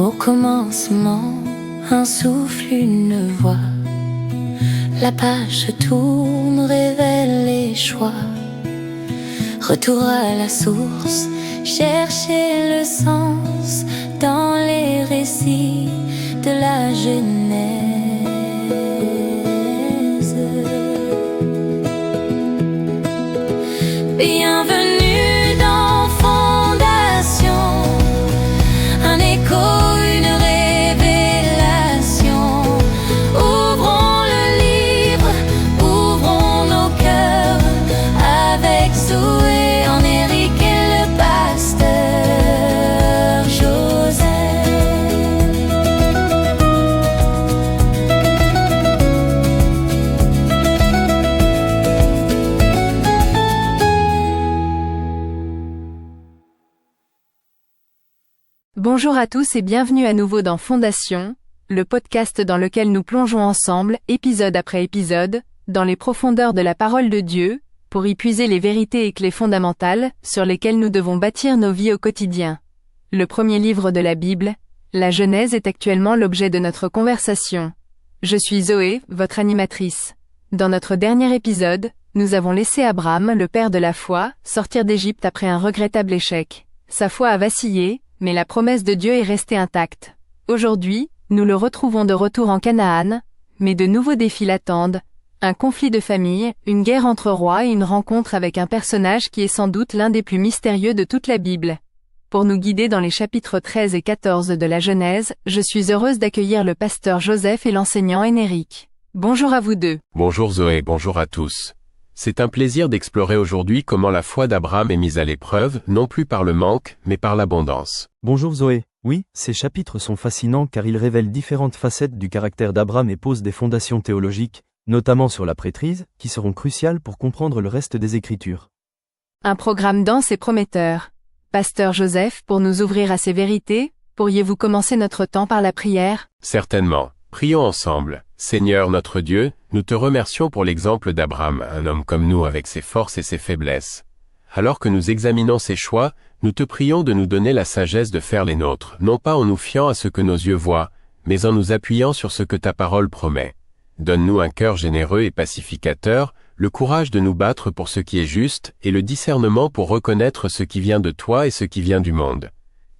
Au commencement, un souffle, une voix. La page se tourne, révèle les choix. Retour à la source, chercher le sens dans les récits de la Genèse. Bienvenue dans Fondation, un écho, une révélation. Ouvrons le livre, ouvrons nos cœurs avec Zoé, Éric et le pasteur Joseph. Bonjour à tous et bienvenue à nouveau dans Fondation, le podcast dans lequel nous plongeons ensemble, épisode après épisode, dans les profondeurs de la parole de Dieu, pour y puiser les vérités et clés fondamentales sur lesquelles nous devons bâtir nos vies au quotidien. Le premier livre de la Bible, la Genèse, est actuellement l'objet de notre conversation. Je suis Zoé, votre animatrice. Dans notre dernier épisode, nous avons laissé Abraham, le père de la foi, sortir d'Égypte après un regrettable échec. Sa foi a vacillé, mais la promesse de Dieu est restée intacte. Aujourd'hui, nous le retrouvons de retour en Canaan, mais de nouveaux défis l'attendent. Un conflit de famille, une guerre entre rois et une rencontre avec un personnage qui est sans doute l'un des plus mystérieux de toute la Bible. Pour nous guider dans les chapitres 13 et 14 de la Genèse, je suis heureuse d'accueillir le pasteur Joseph et l'enseignant Éric. Bonjour à vous deux. Bonjour Zoé, bonjour à tous. C'est un plaisir d'explorer aujourd'hui comment la foi d'Abraham est mise à l'épreuve, non plus par le manque, mais par l'abondance. Bonjour Zoé. Oui, ces chapitres sont fascinants car ils révèlent différentes facettes du caractère d'Abraham et posent des fondations théologiques, notamment sur la prêtrise, qui seront cruciales pour comprendre le reste des Écritures. Un programme dense et prometteur. Pasteur Joseph, pour nous ouvrir à ces vérités, pourriez-vous commencer notre temps par la prière ? Certainement. Prions ensemble. Seigneur notre Dieu, nous te remercions pour l'exemple d'Abraham, un homme comme nous avec ses forces et ses faiblesses. Alors que nous examinons ses choix, nous te prions de nous donner la sagesse de faire les nôtres, non pas en nous fiant à ce que nos yeux voient, mais en nous appuyant sur ce que ta parole promet. Donne-nous un cœur généreux et pacificateur, le courage de nous battre pour ce qui est juste, et le discernement pour reconnaître ce qui vient de toi et ce qui vient du monde.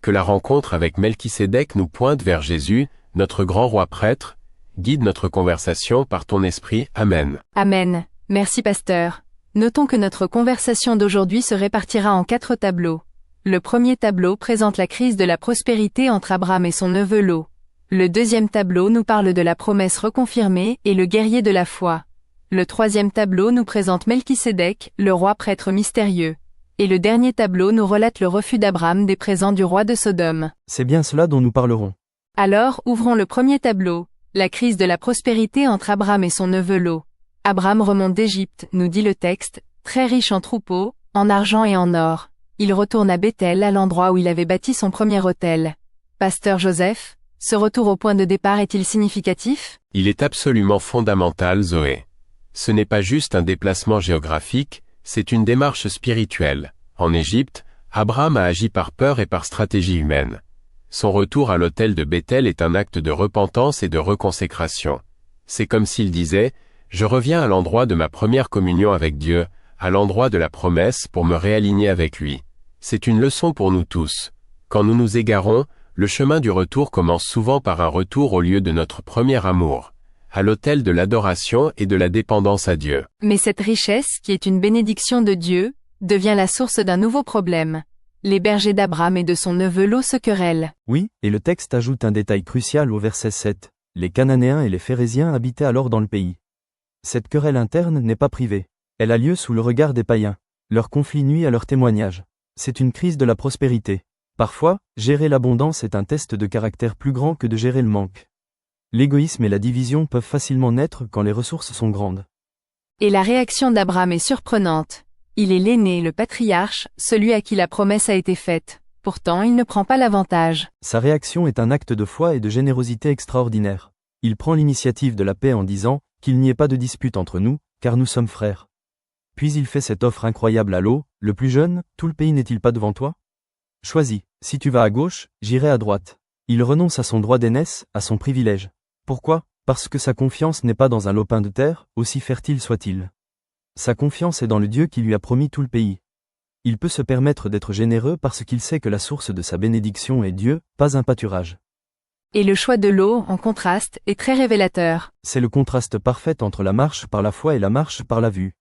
Que la rencontre avec Melchisédek nous pointe vers Jésus, notre grand roi prêtre. Guide notre conversation par ton esprit. Amen. Amen. Merci pasteur. Notons que notre conversation d'aujourd'hui se répartira en 4 tableaux. Le premier tableau présente la crise de la prospérité entre Abraham et son neveu Lot. Le deuxième tableau nous parle de la promesse reconfirmée et le guerrier de la foi. Le troisième tableau nous présente Melchisédek, le roi prêtre mystérieux. Et le dernier tableau nous relate le refus d'Abraham des présents du roi de Sodome. C'est bien cela dont nous parlerons. Alors, ouvrons le premier tableau, la crise de la prospérité entre Abraham et son neveu Lot. Abraham remonte d'Égypte, nous dit le texte, très riche en troupeaux, en argent et en or. Il retourne à Béthel, à l'endroit où il avait bâti son premier autel. Pasteur Joseph, ce retour au point de départ est-il significatif ? Il est absolument fondamental, Zoé. Ce n'est pas juste un déplacement géographique, c'est une démarche spirituelle. En Égypte, Abraham a agi par peur et par stratégie humaine. Son retour à l'autel de Béthel est un acte de repentance et de reconsécration. C'est comme s'il disait « Je reviens à l'endroit de ma première communion avec Dieu, à l'endroit de la promesse pour me réaligner avec lui ». C'est une leçon pour nous tous. Quand nous nous égarons, le chemin du retour commence souvent par un retour au lieu de notre premier amour, à l'autel de l'adoration et de la dépendance à Dieu. Mais cette richesse, qui est une bénédiction de Dieu, devient la source d'un nouveau problème. Les bergers d'Abraham et de son neveu Lot se querellent. Oui, et le texte ajoute un détail crucial au verset 7. Les Cananéens et les Phéréziens habitaient alors dans le pays. Cette querelle interne n'est pas privée. Elle a lieu sous le regard des païens. Leur conflit nuit à leur témoignage. C'est une crise de la prospérité. Parfois, gérer l'abondance est un test de caractère plus grand que de gérer le manque. L'égoïsme et la division peuvent facilement naître quand les ressources sont grandes. Et la réaction d'Abraham est surprenante. Il est l'aîné, le patriarche, celui à qui la promesse a été faite. Pourtant, il ne prend pas l'avantage. Sa réaction est un acte de foi et de générosité extraordinaire. Il prend l'initiative de la paix en disant qu'il n'y ait pas de dispute entre nous, car nous sommes frères. Puis il fait cette offre incroyable à Lot, le plus jeune, tout le pays n'est-il pas devant toi ? Choisis, si tu vas à gauche, j'irai à droite. Il renonce à son droit d'aînesse, à son privilège. Pourquoi ? Parce que sa confiance n'est pas dans un lopin de terre, aussi fertile soit-il. Sa confiance est dans le Dieu qui lui a promis tout le pays. Il peut se permettre d'être généreux parce qu'il sait que la source de sa bénédiction est Dieu, pas un pâturage. Et le choix de l'eau, en contraste, est très révélateur. C'est le contraste parfait entre la marche par la foi et la marche par la vue.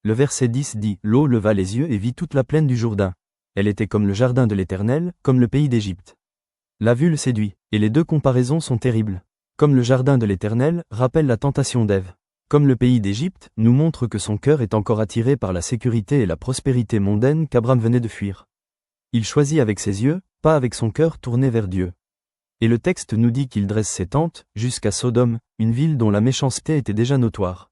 Le verset 10 dit « L'eau leva les yeux et vit toute la plaine du Jourdain. Elle était comme le jardin de l'Éternel, comme le pays d'Égypte. » La vue le séduit, et les deux comparaisons sont terribles. Comme le jardin de l'Éternel, rappelle la tentation d'Ève. Comme le pays d'Égypte, nous montre que son cœur est encore attiré par la sécurité et la prospérité mondaine qu'Abraham venait de fuir. Il choisit avec ses yeux, pas avec son cœur tourné vers Dieu. Et le texte nous dit qu'il dresse ses tentes, jusqu'à Sodome, une ville dont la méchanceté était déjà notoire.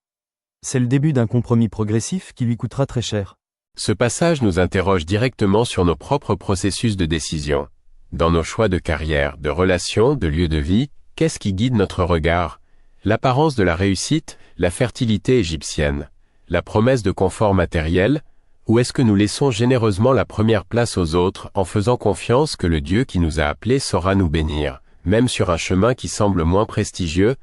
C'est le début d'un compromis progressif qui lui coûtera très cher. Ce passage nous interroge directement sur nos propres processus de décision. Dans nos choix de carrière, de relations, de lieu de vie, qu'est-ce qui guide notre regard ? L'apparence de la réussite, la fertilité égyptienne, la promesse de confort matériel, ou est-ce que nous laissons généreusement la première place aux autres en faisant confiance que le Dieu qui nous a appelés saura nous bénir, même sur un chemin qui semble moins prestigieux ?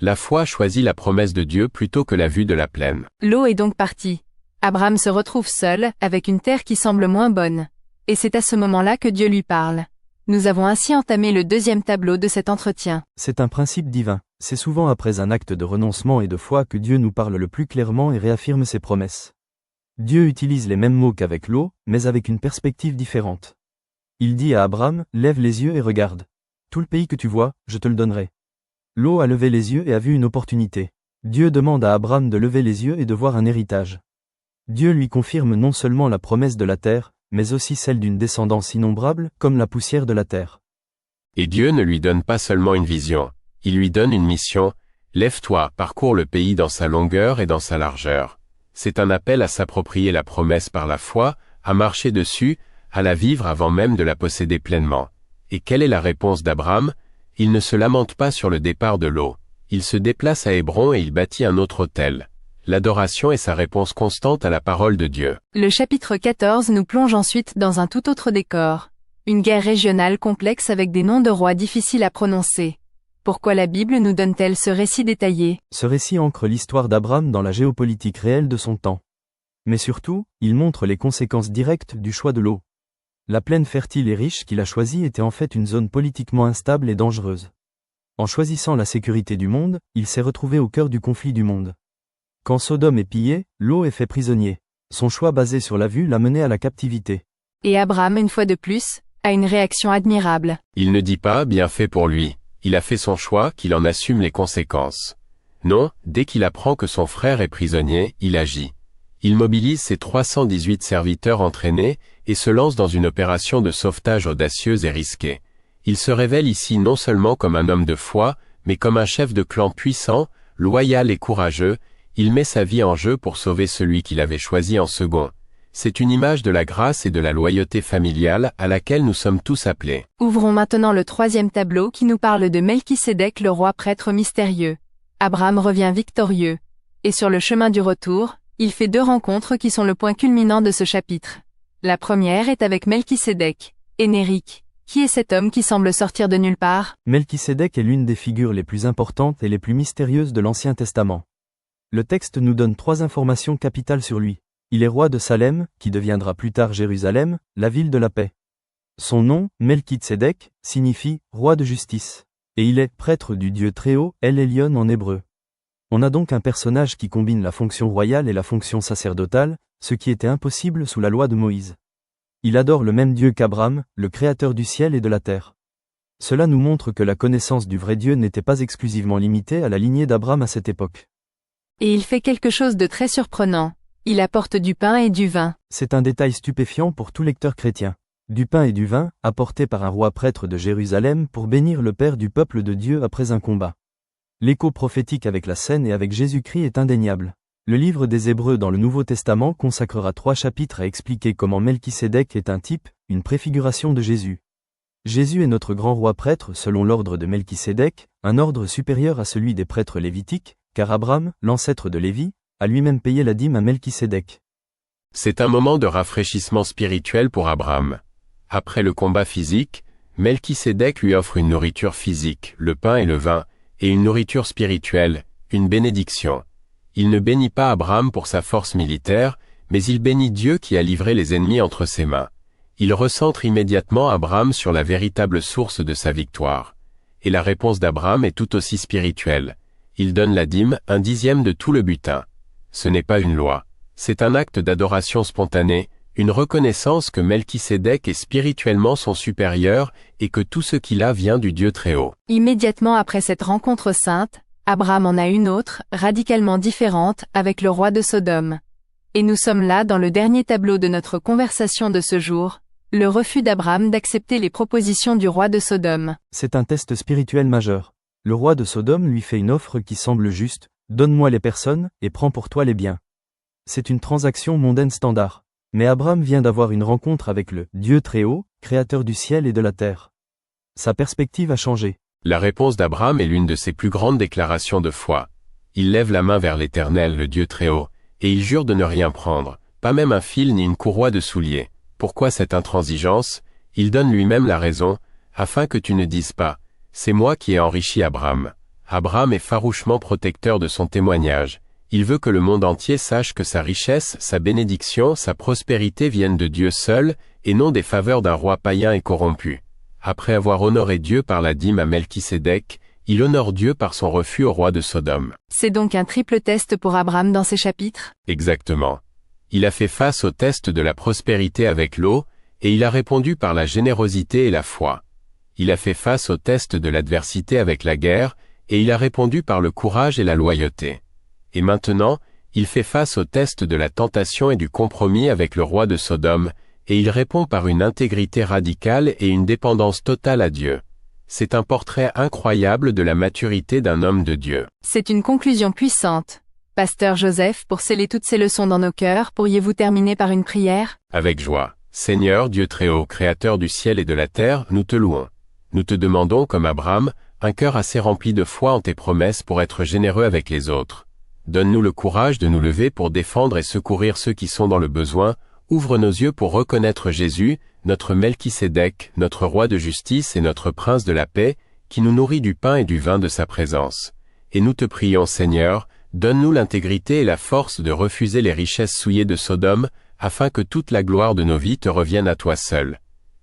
La foi choisit la promesse de Dieu plutôt que la vue de la plaine. L'eau est donc partie. Abraham se retrouve seul, avec une terre qui semble moins bonne. Et c'est à ce moment-là que Dieu lui parle. Nous avons ainsi entamé le deuxième tableau de cet entretien. C'est un principe divin. C'est souvent après un acte de renoncement et de foi que Dieu nous parle le plus clairement et réaffirme ses promesses. Dieu utilise les mêmes mots qu'avec l'eau, mais avec une perspective différente. Il dit à Abraham, « Lève les yeux et regarde. Tout le pays que tu vois, je te le donnerai. » L'eau a levé les yeux et a vu une opportunité. Dieu demande à Abraham de lever les yeux et de voir un héritage. Dieu lui confirme non seulement la promesse de la terre, mais aussi celle d'une descendance innombrable, comme la poussière de la terre. Et Dieu ne lui donne pas seulement une vision, il lui donne une mission. Lève-toi, parcours le pays dans sa longueur et dans sa largeur. C'est un appel à s'approprier la promesse par la foi, à marcher dessus, à la vivre avant même de la posséder pleinement. Et quelle est la réponse d'Abraham ? Il ne se lamente pas sur le départ de l'eau. Il se déplace à Hébron et il bâtit un autre autel. L'adoration est sa réponse constante à la parole de Dieu. Le chapitre 14 nous plonge ensuite dans un tout autre décor. Une guerre régionale complexe avec des noms de rois difficiles à prononcer. Pourquoi la Bible nous donne-t-elle ce récit détaillé ? Ce récit ancre l'histoire d'Abraham dans la géopolitique réelle de son temps. Mais surtout, il montre les conséquences directes du choix de l'eau. La plaine fertile et riche qu'il a choisie était en fait une zone politiquement instable et dangereuse. En choisissant la sécurité du monde, il s'est retrouvé au cœur du conflit du monde. Quand Sodome est pillée, Lot est fait prisonnier. Son choix basé sur la vue l'a mené à la captivité. Et Abraham, une fois de plus, a une réaction admirable. Il ne dit pas « bien fait pour lui ». Il a fait son choix, qu'il en assume les conséquences. Non, dès qu'il apprend que son frère est prisonnier, il agit. Il mobilise ses 318 serviteurs entraînés et se lance dans une opération de sauvetage audacieuse et risquée. Il se révèle ici non seulement comme un homme de foi, mais comme un chef de clan puissant, loyal et courageux. Il met sa vie en jeu pour sauver celui qu'il avait choisi en second. C'est une image de la grâce et de la loyauté familiale à laquelle nous sommes tous appelés. Ouvrons maintenant le troisième tableau qui nous parle de Melchisédek, le roi prêtre mystérieux. Abraham revient victorieux. Et sur le chemin du retour, il fait deux rencontres qui sont le point culminant de ce chapitre. La première est avec Melchisédek, Énérique. Qui est cet homme qui semble sortir de nulle part ? Melchisédek est l'une des figures les plus importantes et les plus mystérieuses de l'Ancien Testament. Le texte nous donne 3 informations capitales sur lui. Il est roi de Salem, qui deviendra plus tard Jérusalem, la ville de la paix. Son nom, Melchisédek, signifie « roi de justice ». Et il est prêtre du Dieu Très-Haut, El Elyon en hébreu. On a donc un personnage qui combine la fonction royale et la fonction sacerdotale, ce qui était impossible sous la loi de Moïse. Il adore le même Dieu qu'Abraham, le créateur du ciel et de la terre. Cela nous montre que la connaissance du vrai Dieu n'était pas exclusivement limitée à la lignée d'Abraham à cette époque. Et il fait quelque chose de très surprenant. Il apporte du pain et du vin. C'est un détail stupéfiant pour tout lecteur chrétien. Du pain et du vin, apportés par un roi prêtre de Jérusalem pour bénir le Père du peuple de Dieu après un combat. L'écho prophétique avec la scène et avec Jésus-Christ est indéniable. Le livre des Hébreux dans le Nouveau Testament consacrera 3 chapitres à expliquer comment Melchisédek est un type, une préfiguration de Jésus. Jésus est notre grand roi prêtre selon l'ordre de Melchisédek, un ordre supérieur à celui des prêtres lévitiques, car Abraham, l'ancêtre de Lévi, a lui-même payé la dîme à Melchisédek. C'est un moment de rafraîchissement spirituel pour Abraham. Après le combat physique, Melchisédek lui offre une nourriture physique, le pain et le vin, et une nourriture spirituelle, une bénédiction. Il ne bénit pas Abraham pour sa force militaire, mais il bénit Dieu qui a livré les ennemis entre ses mains. Il recentre immédiatement Abraham sur la véritable source de sa victoire. Et la réponse d'Abraham est tout aussi spirituelle. Il donne la dîme, 1/10 de tout le butin. Ce n'est pas une loi. C'est un acte d'adoration spontanée, une reconnaissance que Melchisédek est spirituellement son supérieur et que tout ce qu'il a vient du Dieu Très-Haut. Immédiatement après cette rencontre sainte, Abraham en a une autre, radicalement différente, avec le roi de Sodome. Et nous sommes là dans le dernier tableau de notre conversation de ce jour, le refus d'Abraham d'accepter les propositions du roi de Sodome. C'est un test spirituel majeur. Le roi de Sodome lui fait une offre qui semble juste, donne-moi les personnes, et prends pour toi les biens. C'est une transaction mondaine standard. Mais Abraham vient d'avoir une rencontre avec le Dieu Très-Haut, créateur du ciel et de la terre. Sa perspective a changé. La réponse d'Abraham est l'une de ses plus grandes déclarations de foi. Il lève la main vers l'Éternel, le Dieu Très-Haut, et il jure de ne rien prendre, pas même un fil ni une courroie de souliers. Pourquoi cette intransigeance? Il donne lui-même la raison, afin que tu ne dises pas, c'est moi qui ai enrichi Abraham. Abraham est farouchement protecteur de son témoignage. Il veut que le monde entier sache que sa richesse, sa bénédiction, sa prospérité viennent de Dieu seul, et non des faveurs d'un roi païen et corrompu. Après avoir honoré Dieu par la dîme à Melchisédek, il honore Dieu par son refus au roi de Sodome. C'est donc un triple test pour Abraham dans ces chapitres? Exactement. Il a fait face au test de la prospérité avec l'eau, et il a répondu par la générosité et la foi. Il a fait face au test de l'adversité avec la guerre, et il a répondu par le courage et la loyauté. Et maintenant, il fait face au test de la tentation et du compromis avec le roi de Sodome, et il répond par une intégrité radicale et une dépendance totale à Dieu. C'est un portrait incroyable de la maturité d'un homme de Dieu. C'est une conclusion puissante. Pasteur Joseph, pour sceller toutes ces leçons dans nos cœurs, pourriez-vous terminer par une prière? Avec joie. Seigneur Dieu Très-Haut, Créateur du ciel et de la terre, nous te louons. Nous te demandons, comme Abraham, un cœur assez rempli de foi en tes promesses pour être généreux avec les autres. Donne-nous le courage de nous lever pour défendre et secourir ceux qui sont dans le besoin, ouvre nos yeux pour reconnaître Jésus, notre Melchisédek, notre roi de justice et notre prince de la paix, qui nous nourrit du pain et du vin de sa présence. Et nous te prions, Seigneur, donne-nous l'intégrité et la force de refuser les richesses souillées de Sodome, afin que toute la gloire de nos vies te revienne à toi seul.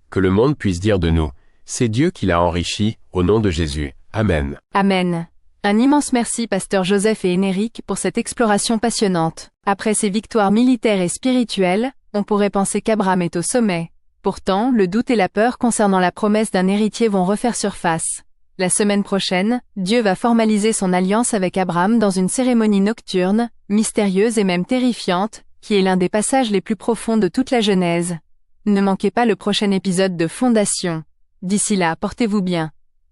Que le monde puisse dire de nous, c'est Dieu qui l'a enrichi, au nom de Jésus. Amen. Amen. Un immense merci Pasteur Joseph et Énéric pour cette exploration passionnante. Après ces victoires militaires et spirituelles, on pourrait penser qu'Abraham est au sommet. Pourtant, le doute et la peur concernant la promesse d'un héritier vont refaire surface. La semaine prochaine, Dieu va formaliser son alliance avec Abraham dans une cérémonie nocturne, mystérieuse et même terrifiante, qui est l'un des passages les plus profonds de toute la Genèse. Ne manquez pas le prochain épisode de Fondation. D'ici là, portez-vous bien.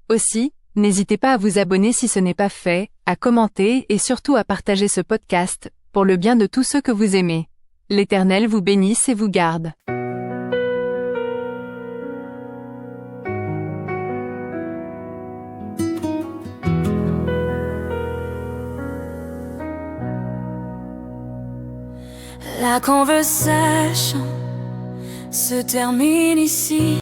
Aussi, n'hésitez pas à vous abonner si ce n'est pas fait, à commenter et surtout à partager ce podcast, pour le bien de tous ceux que vous aimez. L'Éternel vous bénisse et vous garde. La conversation se termine ici.